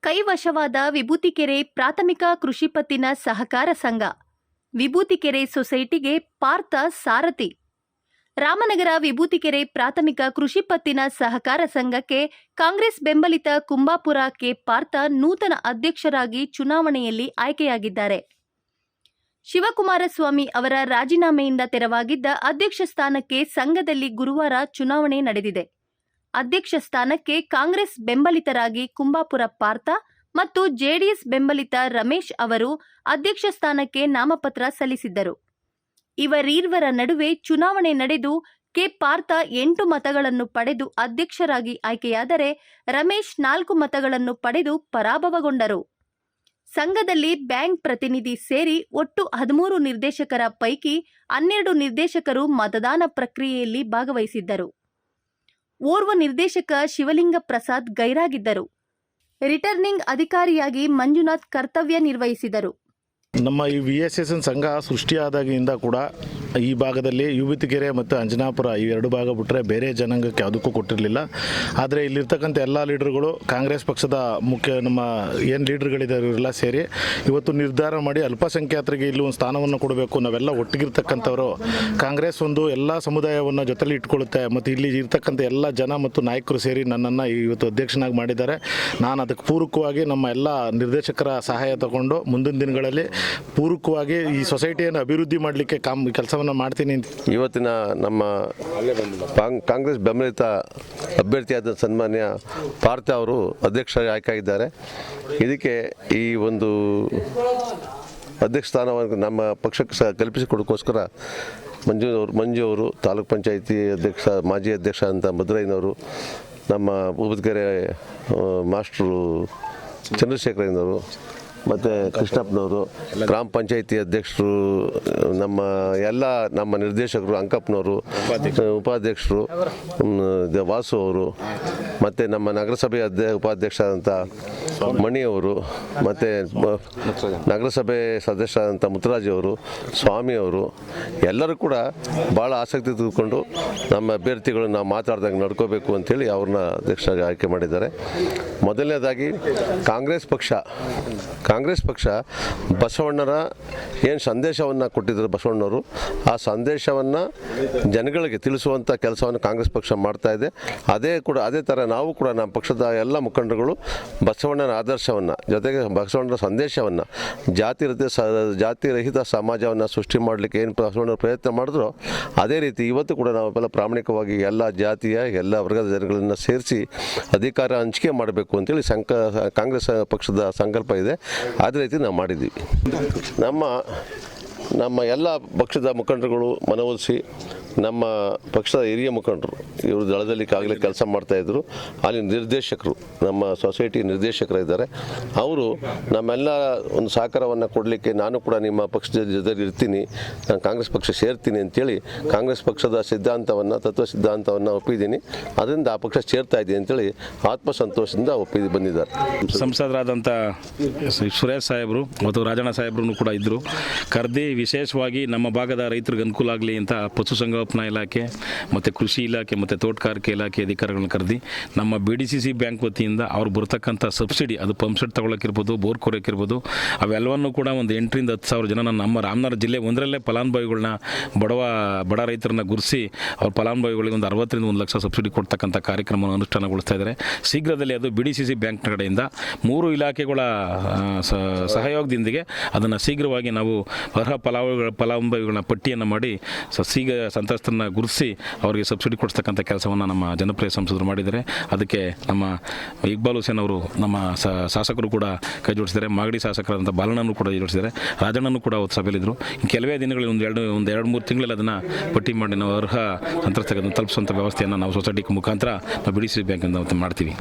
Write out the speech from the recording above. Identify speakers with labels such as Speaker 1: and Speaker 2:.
Speaker 1: ಕೈವಶವಾದ ವಿಭೂತಿಕೆರೆ ಪ್ರಾಥಮಿಕ ಕೃಷಿ ಪತ್ತಿನ ಸಹಕಾರ ಸಂಘ, ವಿಭೂತಿಕೆರೆ ಸೊಸೈಟಿಗೆ ಪಾರ್ಥ ಸಾರಥಿ. ರಾಮನಗರ ವಿಭೂತಿಕೆರೆ ಪ್ರಾಥಮಿಕ ಕೃಷಿ ಪತ್ತಿನ ಸಹಕಾರ ಸಂಘಕ್ಕೆ ಕಾಂಗ್ರೆಸ್ ಬೆಂಬಲಿತ ಕುಂಬಾಪುರ ಕೆ ಪಾರ್ಥ ನೂತನ ಅಧ್ಯಕ್ಷರಾಗಿ ಚುನಾವಣೆಯಲ್ಲಿ ಆಯ್ಕೆಯಾಗಿದ್ದಾರೆ. ಶಿವಕುಮಾರಸ್ವಾಮಿ ಅವರ ರಾಜೀನಾಮೆಯಿಂದ ತೆರವಾಗಿದ್ದ ಅಧ್ಯಕ್ಷ ಸ್ಥಾನಕ್ಕೆ ಸಂಘದಲ್ಲಿ ಗುರುವಾರ ಚುನಾವಣೆ ನಡೆದಿದೆ. ಅಧ್ಯಕ್ಷ ಸ್ಥಾನಕ್ಕೆ ಕಾಂಗ್ರೆಸ್ ಬೆಂಬಲಿತರಾಗಿ ಕುಂಬಾಪುರ ಪಾರ್ಥ ಮತ್ತು ಜೆಡಿಎಸ್ ಬೆಂಬಲಿತ ರಮೇಶ್ ಅವರು ಅಧ್ಯಕ್ಷ ಸ್ಥಾನಕ್ಕೆ ನಾಮಪತ್ರ ಸಲ್ಲಿಸಿದ್ದರು. ಇವರೀರ್ವರ ನಡುವೆ ಚುನಾವಣೆ ನಡೆದು ಕೆ ಪಾರ್ಥ 8 ಮತಗಳನ್ನು ಪಡೆದು ಅಧ್ಯಕ್ಷರಾಗಿ ಆಯ್ಕೆಯಾದರೆ ರಮೇಶ್ 4 ಮತಗಳನ್ನು ಪಡೆದು ಪರಾಭವಗೊಂಡರು. ಸಂಘದಲ್ಲಿ ಬ್ಯಾಂಕ್ ಪ್ರತಿನಿಧಿ ಸೇರಿ ಒಟ್ಟು 13 ನಿರ್ದೇಶಕರ ಪೈಕಿ 12 ನಿರ್ದೇಶಕರು ಮತದಾನ ಪ್ರಕ್ರಿಯೆಯಲ್ಲಿ ಭಾಗವಹಿಸಿದ್ದರು. ಓರ್ವ ನಿರ್ದೇಶಕ ಶಿವಲಿಂಗ ಪ್ರಸಾದ್ ಗೈರಾಗಿದ್ದರು. ರಿಟರ್ನಿಂಗ್ ಅಧಿಕಾರಿಯಾಗಿ ಮಂಜುನಾಥ್ ಕರ್ತವ್ಯ ನಿರ್ವಹಿಸಿದರು.
Speaker 2: ನಮ್ಮ ಈ VSSN ಸಂಘ ಸೃಷ್ಟಿಯಾದಾಗಿಂದ ಕೂಡ ಈ ಭಾಗದಲ್ಲಿ ವಿಭೂತಿಕೆರೆ ಮತ್ತು ಅಂಜನಾಪುರ ಈ 2 ಭಾಗ ಬಿಟ್ಟರೆ ಬೇರೆ ಜನಾಂಗಕ್ಕೆ ಯಾವುದಕ್ಕೂ ಕೊಟ್ಟಿರಲಿಲ್ಲ. ಆದರೆ ಇಲ್ಲಿರ್ತಕ್ಕಂಥ ಎಲ್ಲ ಲೀಡರ್ಗಳು ಕಾಂಗ್ರೆಸ್ ಪಕ್ಷದ ನಮ್ಮ ಏನು ಲೀಡರ್ಗಳಿದ್ದಾರೆ ಇವರೆಲ್ಲ ಸೇರಿ ಇವತ್ತು ನಿರ್ಧಾರ ಮಾಡಿ ಅಲ್ಪಸಂಖ್ಯಾತರಿಗೆ ಇಲ್ಲಿ ಒಂದು ಸ್ಥಾನವನ್ನು ಕೊಡಬೇಕು, ನಾವೆಲ್ಲ ಒಟ್ಟಿಗಿರ್ತಕ್ಕಂಥವರು, ಕಾಂಗ್ರೆಸ್ ಒಂದು ಎಲ್ಲ ಸಮುದಾಯವನ್ನು ಜೊತೆಲಿ ಇಟ್ಕೊಳ್ಳುತ್ತೆ ಮತ್ತು ಇಲ್ಲಿ ಇರ್ತಕ್ಕಂಥ ಎಲ್ಲ ಜನ ಮತ್ತು ನಾಯಕರು ಸೇರಿ ನನ್ನನ್ನು ಇವತ್ತು ಅಧ್ಯಕ್ಷನಾಗಿ ಮಾಡಿದ್ದಾರೆ. ನಾನು ಅದಕ್ಕೆ ಪೂರಕವಾಗಿ ನಮ್ಮ ಎಲ್ಲ ನಿರ್ದೇಶಕರ ಸಹಾಯ ತಗೊಂಡು ಮುಂದಿನ ದಿನಗಳಲ್ಲಿ ಪೂರಕವಾಗಿ ಈ ಸೊಸೈಟಿಯನ್ನು ಅಭಿವೃದ್ಧಿ ಮಾಡಲಿಕ್ಕೆ ಕೆಲಸವನ್ನು ಮಾಡ್ತೀನಿ.
Speaker 3: ಇವತ್ತಿನ ನಮ್ಮ ಕಾಂಗ್ರೆಸ್ ಬೆಂಬಲಿತ ಅಭ್ಯರ್ಥಿಯಾದ ಸನ್ಮಾನ್ಯ ಪಾರ್ಥ ಅವರು ಅಧ್ಯಕ್ಷರಾಗಿ ಆಯ್ಕೆಯಾಗಿದ್ದಾರೆ. ಇದಕ್ಕೆ ಈ ಒಂದು ಅಧ್ಯಕ್ಷ ಸ್ಥಾನವನ್ನು ನಮ್ಮ ಪಕ್ಷಕ್ಕೆ ಕಲ್ಪಿಸಿಕೊಡೋಕ್ಕೋಸ್ಕರ ಮಂಜು ಅವರು ತಾಲೂಕ್ ಪಂಚಾಯಿತಿ ಅಧ್ಯಕ್ಷ, ಮಾಜಿ ಅಧ್ಯಕ್ಷ ಅಂತ ಮಧುರೈನವರು, ನಮ್ಮ ವಿಭೂತಿಕೆರೆ ಮಾಸ್ಟ್ರು ಚಂದ್ರಶೇಖರಯ್ಯನವರು ಮತ್ತು ಕೃಷ್ಣಪ್ಪನವರು, ಗ್ರಾಮ ಪಂಚಾಯಿತಿ ಅಧ್ಯಕ್ಷರು, ನಮ್ಮ ನಿರ್ದೇಶಕರು ಅಂಕಪ್ಪನವರು, ಉಪಾಧ್ಯಕ್ಷರು ವಾಸು ಅವರು, ಮತ್ತು ನಮ್ಮ ನಗರಸಭೆ ಉಪಾಧ್ಯಕ್ಷರಾದಂಥ ಮಣಿಯವರು, ಮತ್ತು ನಗರಸಭೆ ಸದಸ್ಯರಾದಂಥ ಮುತ್ತರಾಜಿಯವರು, ಸ್ವಾಮಿಯವರು ಎಲ್ಲರೂ ಕೂಡ ಭಾಳ ಆಸಕ್ತಿ ತೆಗೆದುಕೊಂಡು ನಮ್ಮ ಅಭ್ಯರ್ಥಿಗಳು ನಾವು ಮಾತಾಡ್ದಂಗೆ ನಡ್ಕೋಬೇಕು ಅಂಥೇಳಿ ಅವ್ರನ್ನ ಅಧ್ಯಕ್ಷರಾಗಿ ಆಯ್ಕೆ ಮಾಡಿದ್ದಾರೆ. ಮೊದಲನೇದಾಗಿ ಕಾಂಗ್ರೆಸ್ ಪಕ್ಷ ಬಸವಣ್ಣರ ಏನು ಸಂದೇಶವನ್ನು ಕೊಟ್ಟಿದ್ದರು ಬಸವಣ್ಣವರು, ಆ ಸಂದೇಶವನ್ನು ಜನಗಳಿಗೆ ತಿಳಿಸುವಂಥ ಕೆಲಸವನ್ನು ಕಾಂಗ್ರೆಸ್ ಪಕ್ಷ ಮಾಡ್ತಾ ಇದೆ. ಅದೇ ಥರ ನಾವು ಕೂಡ ನಮ್ಮ ಪಕ್ಷದ ಎಲ್ಲ ಮುಖಂಡರುಗಳು ಬಸವಣ್ಣನ ಆದರ್ಶವನ್ನು ಜೊತೆಗೆ ಬಸವಣ್ಣರ ಸಂದೇಶವನ್ನು ಜಾತಿರಹಿತ ಸಮಾಜವನ್ನು ಸೃಷ್ಟಿ ಮಾಡಲಿಕ್ಕೆ ಏನು ಬಸವಣ್ಣರು ಪ್ರಯತ್ನ ಮಾಡಿದ್ರು, ಅದೇ ರೀತಿ ಇವತ್ತು ಕೂಡ ನಾವೆಲ್ಲ ಪ್ರಾಮಾಣಿಕವಾಗಿ ಎಲ್ಲ ಜಾತಿಯ ಎಲ್ಲ ವರ್ಗದ ಜನಗಳನ್ನು ಸೇರಿಸಿ ಅಧಿಕಾರ ಹಂಚಿಕೆ ಮಾಡಬೇಕು ಅಂತೇಳಿ ಕಾಂಗ್ರೆಸ್ ಪಕ್ಷದ ಸಂಕಲ್ಪ ಇದೆ. ಅದೇ ರೀತಿ ನಾವು ಮಾಡಿದ್ದೀವಿ. ನಮ್ಮ ಎಲ್ಲ ಪಕ್ಷದ ಮುಖಂಡರುಗಳು ಮನವೊಲಿಸಿ ನಮ್ಮ ಪಕ್ಷದ ಹಿರಿಯ ಮುಖಂಡರು ಇವರು ದಳದಲ್ಲಿ ಆಗಲೇ ಕೆಲಸ ಮಾಡ್ತಾಯಿದ್ರು. ಅಲ್ಲಿ ನಿರ್ದೇಶಕರು, ನಮ್ಮ ಸೊಸೈಟಿ ನಿರ್ದೇಶಕರಿದ್ದಾರೆ, ಅವರು ನಮ್ಮೆಲ್ಲ ಒಂದು ಸಹಕಾರವನ್ನು ಕೊಡಲಿಕ್ಕೆ ನಾನು ಕೂಡ ನಿಮ್ಮ ಪಕ್ಷದ ಜೊತೆಲಿ ಇರ್ತೀನಿ, ನಾನು ಕಾಂಗ್ರೆಸ್ ಪಕ್ಷ ಸೇರ್ತೀನಿ ಅಂತೇಳಿ ಕಾಂಗ್ರೆಸ್ ಪಕ್ಷದ ತತ್ವ ಸಿದ್ಧಾಂತವನ್ನು ಒಪ್ಪಿದ್ದೀನಿ. ಅದರಿಂದ ಆ ಪಕ್ಷ ಸೇರ್ತಾ ಇದ್ದೀನಿ ಅಂತೇಳಿ ಆತ್ಮಸಂತೋಷದಿಂದ ಒಪ್ಪಿ ಬಂದಿದ್ದಾರೆ.
Speaker 4: ಸಂಸದರಾದಂಥ ಸುರೇಶ್ ಸಾಹೇಬರು ಮತ್ತು ರಾಜಣ್ಣ ಸಾಹೇಬರು ಕೂಡ ಇದ್ದರು. ಕರ್ದಿ ವಿಶೇಷವಾಗಿ ನಮ್ಮ ಭಾಗದ ರೈತರಿಗೆ ಅನುಕೂಲ ಆಗಲಿ ಅಂತ ಪಶುಸಂಗೋಪನಾ ಇಲಾಖೆ ಮತ್ತು ಕೃಷಿ ಇಲಾಖೆ ಮತ್ತು ತೋಟಗಾರಿಕೆ ಇಲಾಖೆ ಅಧಿಕಾರಿಗಳನ್ನ ಕರೆದು ನಮ್ಮ BDCC ಬ್ಯಾಂಕ್ ವತಿಯಿಂದ ಅವ್ರು ಬರ್ತಕ್ಕಂಥ ಸಬ್ಸಿಡಿ, ಅದು ಪಂಪ್ ಸೆಟ್ ತೊಗೊಳಕ್ಕಿರ್ಬೋದು, ಬೋರ್ ಕೊರೋಕ್ಕಿರ್ಬೋದು, ಅವೆಲ್ಲವನ್ನೂ ಕೂಡ ಒಂದು 8,000 ರಿಂದ 10,000 ಜನ ನಮ್ಮ ರಾಮನಗರ ಜಿಲ್ಲೆ ಒಂದರಲ್ಲೇ ಫಲಾನುಭವಿಗಳನ್ನ ಬಡ ರೈತರನ್ನ ಗುರುಸಿ ಅವ್ರ ಫಲಾನುಭವಿಗಳಿಗೆ ಒಂದು 60 ರಿಂದ 1 ಲಕ್ಷ ಸಬ್ಸಿಡಿ ಕೊಡ್ತಕ್ಕಂಥ ಕಾರ್ಯಕ್ರಮವನ್ನು ಅನುಷ್ಠಾನಗೊಳಿಸ್ತಾ ಇದ್ದಾರೆ. ಶೀಘ್ರದಲ್ಲಿ ಅದು BDCC ಬ್ಯಾಂಕ್ ಕಡೆಯಿಂದ 3 ಇಲಾಖೆಗಳ ಸಹಯೋಗದೊಂದಿಗೆ ಅದನ್ನು ಶೀಘ್ರವಾಗಿ ನಾವು ಅರ್ಹ ಫಲಾನುಭವಿಗಳನ್ನ ಪಟ್ಟಿಯನ್ನು ಮಾಡಿ ಸಂತ್ರಸ್ತರನ್ನ ಗುರುತಿಸಿ ಅವರಿಗೆ ಸಬ್ಸಿಡಿ ಕೊಡಿಸ್ತಕ್ಕಂಥ ಕೆಲಸವನ್ನು ನಮ್ಮ ಜನಪ್ರಿಯ ಸಂಸದರು ಮಾಡಿದ್ದಾರೆ. ಅದಕ್ಕೆ ನಮ್ಮ ಇಕ್ಬಾಲ್ ಹುಸೇನ್ ಅವರು ನಮ್ಮ ಶಾಸಕರು ಕೂಡ ಕೈ ಜೋಡಿಸಿದ್ದಾರೆ. ಮಾಗಡಿ ಶಾಸಕರಾದಂಥ ಬಾಲಣ್ಣನೂ ಕೂಡ ಜೋಡಿಸಿದ್ದಾರೆ. ರಾಜಣ್ಣನೂ ಕೂಡ ಸಭೆಯಲ್ಲಿದ್ದರು. ಕೆಲವೇ ದಿನಗಳಲ್ಲಿ ಒಂದು 2-3 ತಿಂಗಳಲ್ಲಿ ಅದನ್ನು ಪಟ್ಟಿ ಮಾಡಿ ನಾವು ಅರ್ಹ ಸಂತ್ರಸ್ತರಿಗೆ ತಲುಪಿಸುವಂಥ ವ್ಯವಸ್ಥೆಯನ್ನು ನಾವು ಸೊಸೈಟಿ ಮುಖಾಂತರ ನಾವು BDCC ಬ್ಯಾಂಕಿಂದ ಮಾಡ್ತೀವಿ.